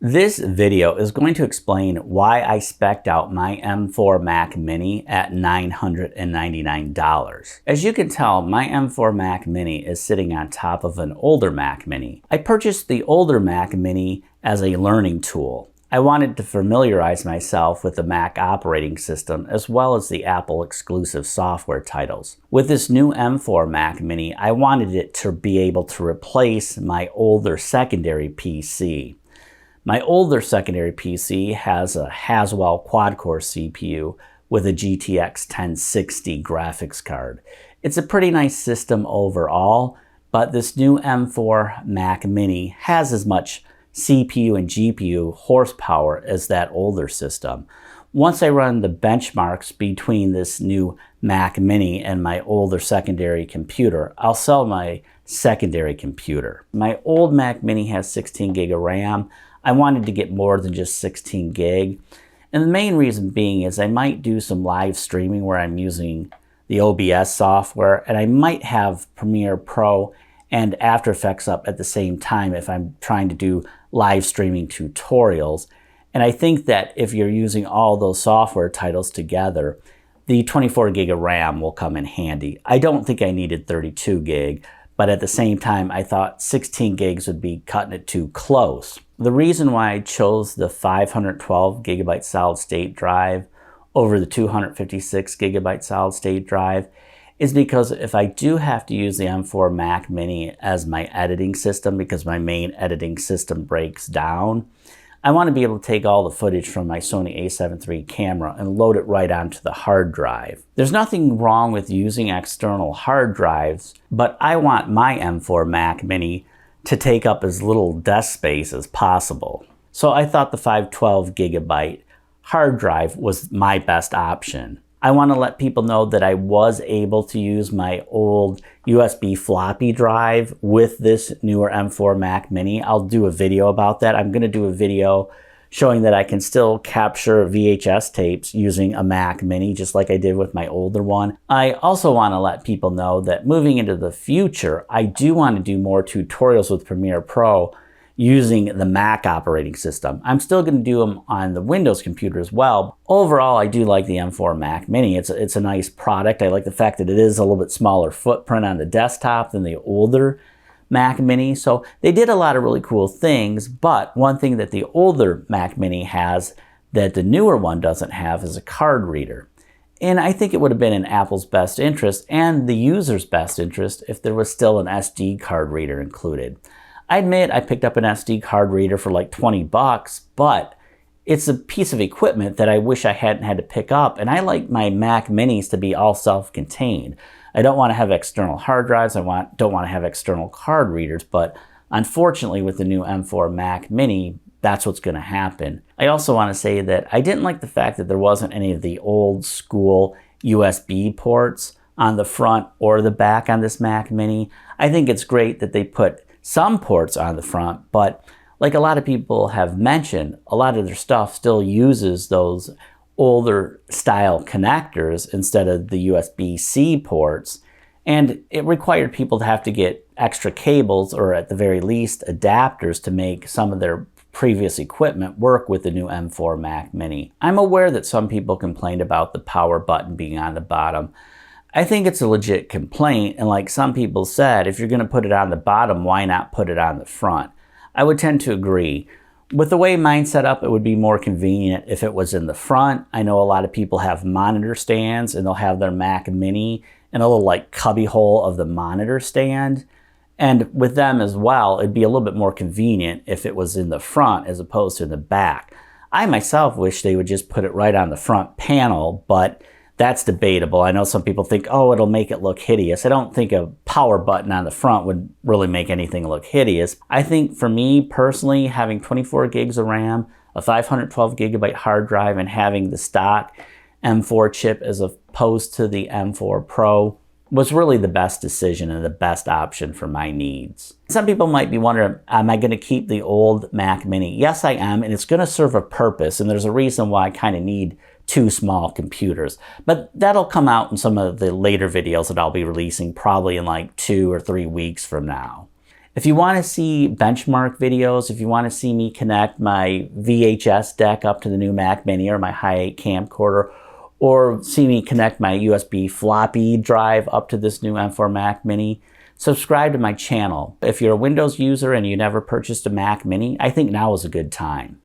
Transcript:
This video is going to explain why I spec'd out my M4 Mac Mini at $999. As you can tell, my M4 Mac Mini is sitting on top of an older Mac Mini. I purchased the older Mac Mini as a learning tool. I wanted to familiarize myself with the Mac operating system as well as the Apple exclusive software titles. With this new M4 Mac Mini, I wanted it to be able to replace my older secondary PC. My older secondary PC has a Haswell quad-core CPU with a GTX 1060 graphics card. It's a pretty nice system overall, but this new M4 Mac Mini has as much CPU and GPU horsepower as that older system. Once I run the benchmarks between this new Mac Mini and my older secondary computer, I'll sell my secondary computer. My old Mac Mini has 16 gig of RAM. I wanted to get more than just 16 gig. And the main reason being is I might do some live streaming where I'm using the OBS software, and I might have Premiere Pro and After Effects up at the same time if I'm trying to do live streaming tutorials. And I think that if you're using all those software titles together, the 24 gig of RAM will come in handy. I don't think I needed 32 gig, but at the same time, I thought 16 gigs would be cutting it too close. The reason why I chose the 512 gigabyte solid state drive over the 256 gigabyte solid state drive is because if I do have to use the M4 Mac Mini as my editing system because my main editing system breaks down, I want to be able to take all the footage from my Sony a7 III camera and load it right onto the hard drive. There's nothing wrong with using external hard drives, but I want my M4 Mac Mini to take up as little desk space as possible. So I thought the 512 gigabyte hard drive was my best option. I want to let people know that I was able to use my old USB floppy drive with this newer M4 Mac Mini. I'll do a video about that. I'm going to do a video showing that I can still capture VHS tapes using a Mac Mini, just like I did with my older one. I also want to let people know that moving into the future, I do want to do more tutorials with Premiere Pro using the Mac operating system. I'm still going to do them on the Windows computer as well. Overall, I do like the M4 Mac Mini. It's a nice product. I like the fact that it is a little bit smaller footprint on the desktop than the older Mac Mini. So they did a lot of really cool things, but one thing that the older Mac Mini has that the newer one doesn't have is a card reader. And I think it would have been in Apple's best interest and the user's best interest if there was still an SD card reader included. I admit I picked up an SD card reader for like 20 bucks, but it's a piece of equipment that I wish I hadn't had to pick up. And I like my Mac Minis to be all self-contained. I don't want to have external hard drives. Don't want to have external card readers, but unfortunately with the new M4 Mac Mini, that's what's going to happen. I also want to say that I didn't like the fact that there wasn't any of the old school USB ports on the front or the back on this Mac Mini. I think it's great that they put some ports on the front, but like a lot of people have mentioned, a lot of their stuff still uses those older style connectors instead of the USB-C ports, and it required people to have to get extra cables or at the very least adapters to make some of their previous equipment work with the new M4 Mac Mini. I'm aware that some people complained about the power button being on the bottom. I think it's a legit complaint, and like some people said, if you're going to put it on the bottom, why not put it on the front? I would tend to agree. With the way mine's set up, it would be more convenient if it was in the front. I know a lot of people have monitor stands and they'll have their Mac Mini in a little like cubby hole of the monitor stand. And with them as well, it'd be a little bit more convenient if it was in the front as opposed to in the back. I myself wish they would just put it right on the front panel, but that's debatable. I know some people think, oh, it'll make it look hideous. I don't think a power button on the front would really make anything look hideous. I think for me personally, having 24 gigs of RAM, a 512 gigabyte hard drive, and having the stock M4 chip as opposed to the M4 Pro was really the best decision and the best option for my needs. Some people might be wondering, am I going to keep the old Mac Mini? Yes, I am, and it's going to serve a purpose, and there's a reason why I kind of need two small computers. But that'll come out in some of the later videos that I'll be releasing probably in like 2 or 3 weeks from now. If you want to see benchmark videos, if you want to see me connect my VHS deck up to the new Mac Mini or my Hi8 camcorder, or see me connect my USB floppy drive up to this new M4 Mac Mini, subscribe to my channel. If you're a Windows user and you never purchased a Mac Mini, I think now is a good time.